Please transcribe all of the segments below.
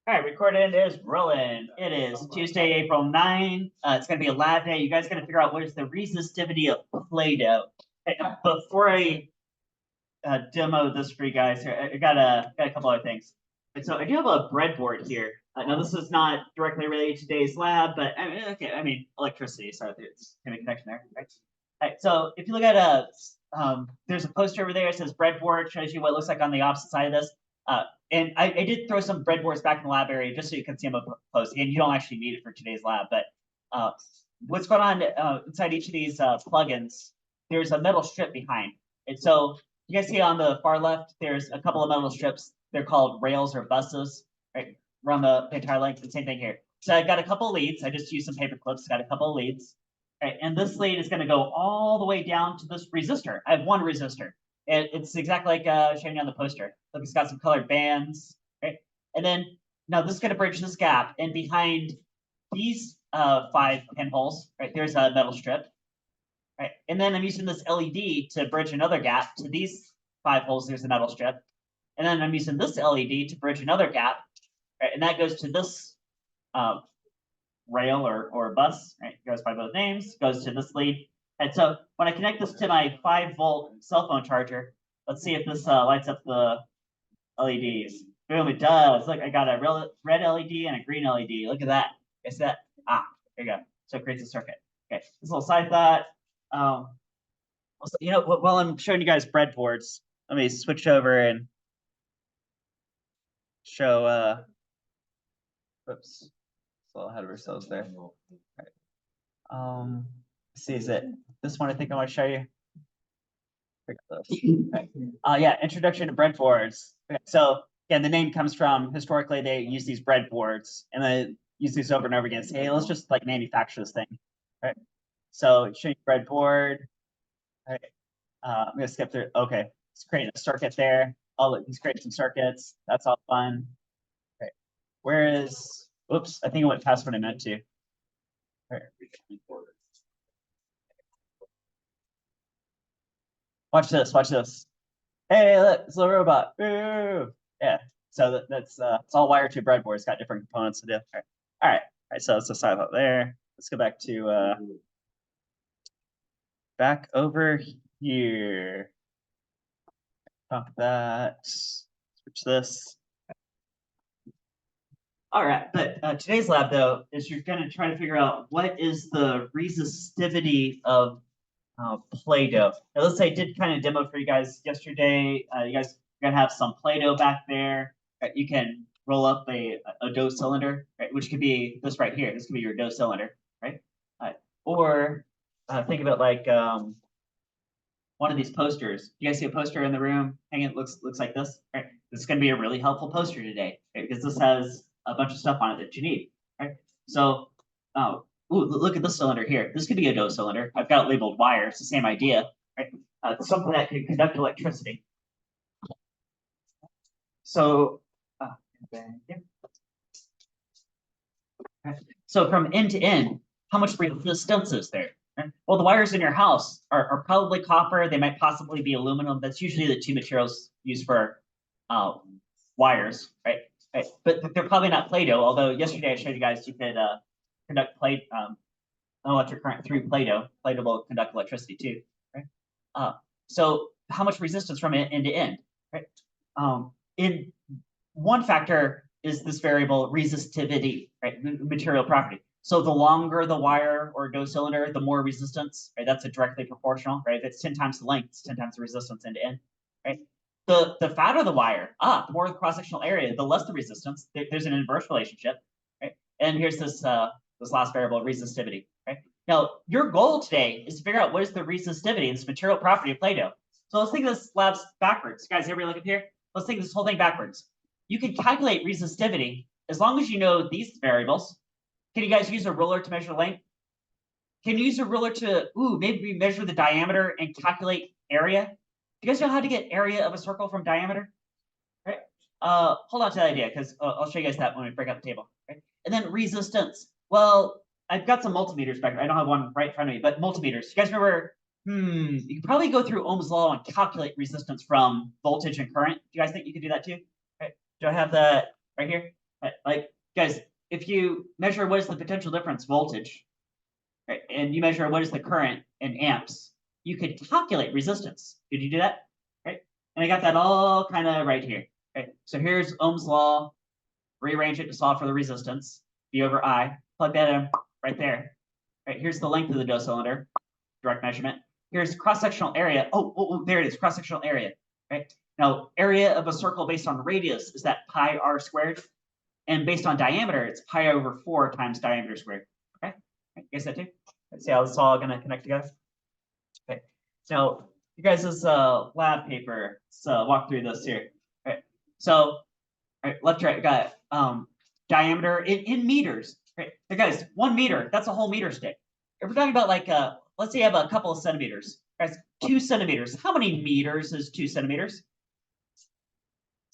All right, recording is rolling. It is Tuesday, April 9. It's going to be a lab day. You guys got to figure out what is the resistivity of Play-Doh. Hey, before I demo this for you guys, here, I got a couple other things. And so I do have a breadboard here. Now this is not directly related to today's lab, but I mean electricity. So there's kind of a connection there, right? All right. So if you look at there's a poster over there. It says breadboard. Shows you what it looks like on the opposite side of this. And I did throw some breadboards back in the lab area just so you can see them up close. Again, you don't actually need it for today's lab, but what's going on inside each of these plugins? There's a metal strip behind, and so you guys see on the far left, there's a couple of metal strips. They're called rails or buses, right? Run the entire length. The same thing here. So I got a couple of leads. I just used some paper clips. Got a couple of leads. Right, and this lead is going to go all the way down to this resistor. I have one resistor. It's exactly like showing you on the poster. Look, it's got some colored bands, right? And then now this is going to bridge this gap. And behind these 5 pinholes, right, there's a metal strip. Right, and then I'm using this LED to bridge another gap to these 5 holes. There's a metal strip, and then I'm using this LED to bridge another gap, right, and that goes to this rail or bus. Right, it goes by both names. Goes to this lead, and so when I connect this to my 5-volt cell phone charger, let's see if this lights up the LEDs. Boom! It does. Look, I got a red LED and a green LED. Look at that. Is that there you go. So it creates a circuit. Okay, this little side thought. While I'm showing you guys breadboards, let me switch over and show. Whoops, a little ahead of ourselves there. Right. See, is it this one? I think I want to show you. Okay. Yeah, introduction to breadboards. Okay. So again, the name comes from historically they use these breadboards and they use these over and over again. Say, hey, let's just like manufacture this thing, right? So show you breadboard. Right. I'm gonna skip through. Okay, it's creating a circuit there. Oh, he's creating some circuits. That's all fun. Okay, where is? Oops, I think it went past what I meant to. Right. Watch this. Watch this. Hey, look, it's a little robot. Ooh. Yeah. So that's it's all wired to breadboard. It's got different components to do. All right. All right. So let's decide out there. Let's go back to back over here. Pump that. Switch this. All right, but today's lab though is you're going to try to figure out what is the resistivity of Play-Doh. Now, let's say I did kind of demo for you guys yesterday. You guys are going to have some Play-Doh back there. Right? You can roll up a dough cylinder, right? Which could be this right here. This could be your dough cylinder, right? Or think of it like one of these posters. You guys see a poster in the room hanging? It looks like this, right? This is going to be a really helpful poster today, right? Because this has a bunch of stuff on it that you need, right? So, ooh, look at this cylinder here. This could be a dough cylinder. I've got it labeled wire. It's the same idea, right? Something that can conduct electricity. So, so from end to end, how much resistance is there? Well, the wires in your house are probably copper. They might possibly be aluminum. That's usually the 2 materials used for wires, right? Right. But they're probably not Play-Doh. Although yesterday I showed you guys you could conduct electric current through Play-Doh. Play-Doh will conduct electricity too, right? So how much resistance from end to end, right? In one factor is this variable resistivity, right? Material property. So the longer the wire or dough cylinder, the more resistance, right? That's a directly proportional, right? If it's 10 times the length, it's 10 times the resistance end to end, right? The fatter the wire, the more the cross-sectional area, the less the resistance. There's an inverse relationship, right? And here's this last variable, resistivity, right? Now, your goal today is to figure out what is the resistivity, this material property of Play-Doh. So let's think of this lab's backwards. Guys, everybody look up here. Let's think of this whole thing backwards. You can calculate resistivity as long as you know these variables. Can you guys use a ruler to measure length? Can you use a ruler to, maybe measure the diameter and calculate area? Do you guys know how to get area of a circle from diameter? Right? Hold on to that idea because I'll show you guys that when we break out the table. Right? And then resistance. Well, I've got some multimeters back there. I don't have one right in front of me, but multimeters. You guys remember? You can probably go through Ohm's law and calculate resistance from voltage and current. Do you guys think you could do that too? Right? Do I have that right here? Right. Like, guys, if you measure what is the potential difference voltage, right, and you measure what is the current in amps, you could calculate resistance. Did you do that? Right? And I got that all kind of right here. Right? So here's Ohm's law, rearrange it to solve for the resistance, V over I, plug that in right there. Right, here's the length of the dose cylinder, direct measurement. Here's cross-sectional area. Oh, there it is, cross-sectional area. Right? Now, area of a circle based on radius is that pi r squared. And based on diameter, it's pi over 4 times diameter squared. Okay, you guys that too? Let's see how this is all gonna connect together. Okay, so you guys' lab paper, let's walk through this here. All right, so left to right, got diameter in meters. Right, so guys, 1 meter, that's a whole meter stick. If we're talking about like let's say you have a couple of centimeters, guys, 2 centimeters. How many meters is 2 centimeters?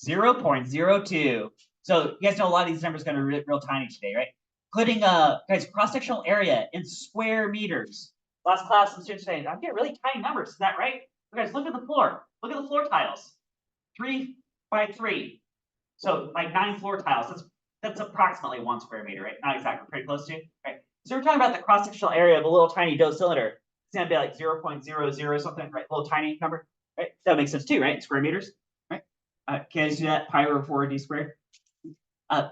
0.02. So you guys know a lot of these numbers are going to be real tiny today, right? Including guys, cross-sectional area in square meters. Last class, some students saying, I'm getting really tiny numbers. Is that right? Guys, look at the floor. Look at the floor tiles. 3 by 3. So like 9 floor tiles. That's approximately 1 square meter, right? Not exactly, pretty close to, right? So we're talking about the cross-sectional area of a little tiny dose cylinder. It's gonna be like 0.00 something, right? A little tiny number, right? That makes sense too, right? Square meters, right? Can I do that? Pi over 4 d squared.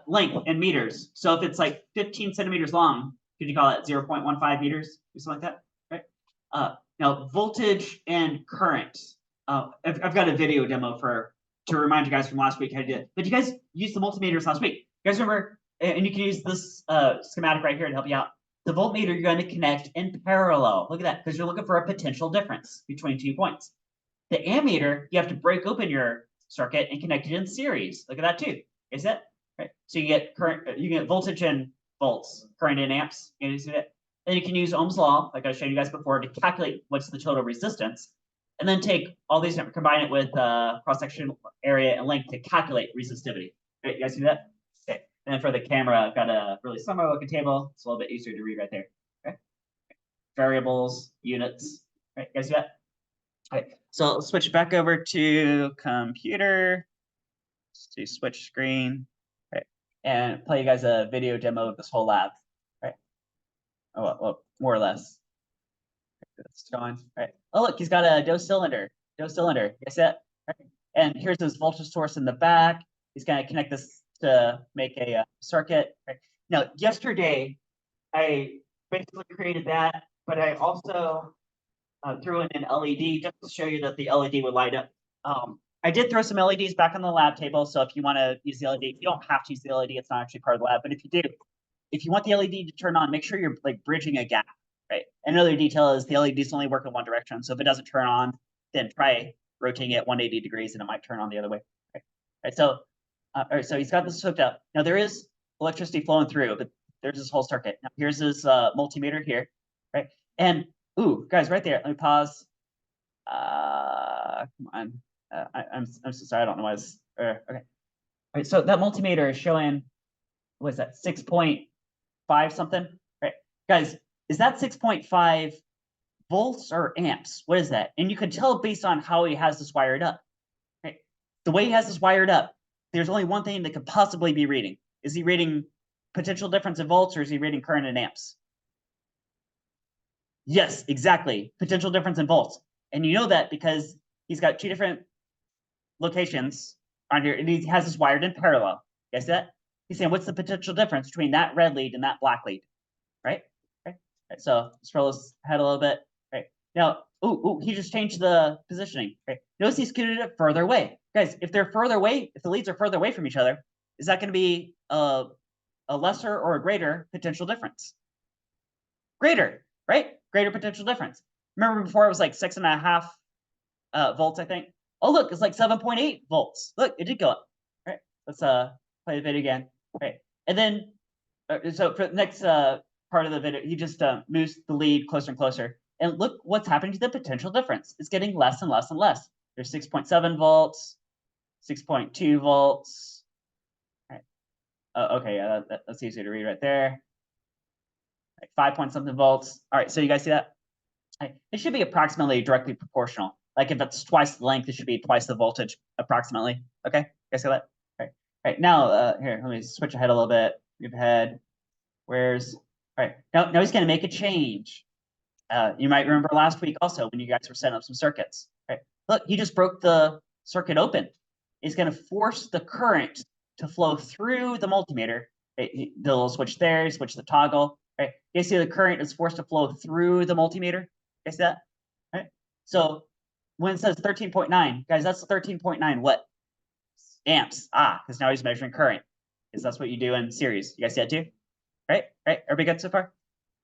Length in meters. So if it's like 15 centimeters long, could you call it 0.15 meters or something like that, right? Now voltage and current. I've got a video demo to remind you guys from last week how to do it. But you guys used the multimeters last week. You guys remember, and you can use this schematic right here to help you out. The voltmeter you're going to connect in parallel. Look at that, because you're looking for a potential difference between 2 points. The ammeter, you have to break open your circuit and connect it in series. Look at that too. Is that right? So you get current, you get voltage in volts, current in amps. You see that? Then you can use Ohm's law, like I showed you guys before, to calculate what's the total resistance, and then take all these, combine it with cross-section area and length to calculate resistivity. Right, you guys see that? Okay. And then for the camera, I've got a really similar looking table. It's a little bit easier to read right there. Okay. Variables, units. Right, you guys see that? Okay. So let's switch back over to computer. Let's do switch screen. Right. And play you guys a video demo of this whole lab. Right. Oh, well, more or less. It's going right. Oh, look, he's got a dose cylinder. You see that? Right. And here's his voltage source in the back. He's going to connect this to make a circuit. Right. Now, yesterday, I basically created that, but I also threw in an LED just to show you that the LED would light up. I did throw some LEDs back on the lab table, so if you want to use the LED, you don't have to use the LED. It's not actually part of the lab, but if you do, if you want the LED to turn on, make sure you're like bridging a gap. Right. Another detail is the LEDs only work in one direction. So if it doesn't turn on, then try rotating it 180 degrees and it might turn on the other way. Right. Right. So, all right. So he's got this hooked up. Now there is electricity flowing through, but there's this whole circuit. Now here's this multimeter here. Right. And ooh, guys, right there. Let me pause. Come on. I'm so sorry. I don't know why it's okay. All right. So that multimeter is showing, what is that? 6.5 something. Right. Guys, is that 6.5 volts or amps? What is that? And you can tell based on how he has this wired up. Right? The way he has this wired up, there's only one thing that could possibly be reading. Is he reading potential difference in volts, or is he reading current in amps? Yes, exactly. Potential difference in volts. And you know that because he's got 2 different locations on here, and he has this wired in parallel. You guys see that? He's saying, what's the potential difference between that red lead and that black lead? Right? Right, so scroll his head a little bit. Right now, he just changed the positioning. Right, notice he scooted it further away, guys. If they're further away, if the leads are further away from each other, is that going to be a lesser or a greater potential difference? Greater, right? Greater potential difference. Remember before it was like 6.5 volts, I think. Oh, look, it's like 7.8 volts. Look, it did go up. Right, let's play the video again. Right, and then so for the next part of the video, he just moves the lead closer and closer. And look what's happening to the potential difference. It's getting less and less and less. There's 6.7 volts, 6.2 volts. All right. Okay, yeah, that's easy to read right there. Right, 5 point something volts. All right, so you guys see that? Right. It should be approximately directly proportional. Like if it's twice the length, it should be twice the voltage approximately. Okay, you guys see that? All Right now, here, let me switch ahead a little bit. We've had, where's, all right, now he's gonna make a change. You might remember last week also when you guys were setting up some circuits, right? Look, he just broke the circuit open. He's gonna force the current to flow through the multimeter. Right? The little switch there, switch the toggle, right? You see the current is forced to flow through the multimeter. You see that? Right? So when it says 13.9, guys, that's 13.9 what? Amps. Because now he's measuring current. Because that's what you do in series. You guys see that too? Right? Right? Everybody good so far?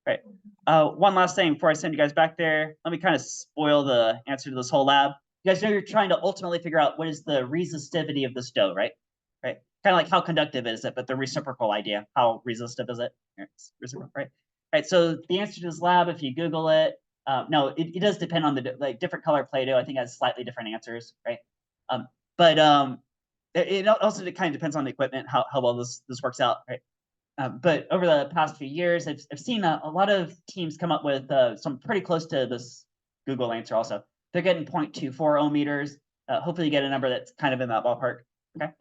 Right. One last thing before I send you guys back there. Let me kind of spoil the answer to this whole lab. You guys know you're trying to ultimately figure out what is the resistivity of this dough, right? Right. Kind of like how conductive is it, but the reciprocal idea. How resistive is it? It's reciprocal, right? Right. So the answer to this lab, if you Google it, no, it does depend on the like different color Play-Doh. I think has slightly different answers, right? But it also kind of depends on the equipment, how well this works out, right? But over the past few years, I've seen a lot of teams come up with some pretty close to this Google answer also. They're getting 0.24 ohm meters. Hopefully you get a number that's kind of in that ballpark. Okay.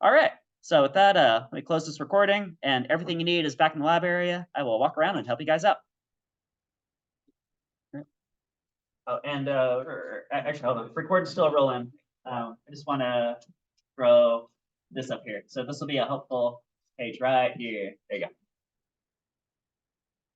All right. So with that, let me close this recording, and everything you need is back in the lab area. I will walk around and help you guys out. Oh, and actually, hold on. Recording's still rolling. I just want to throw this up here. So this will be a helpful page right here. There you go.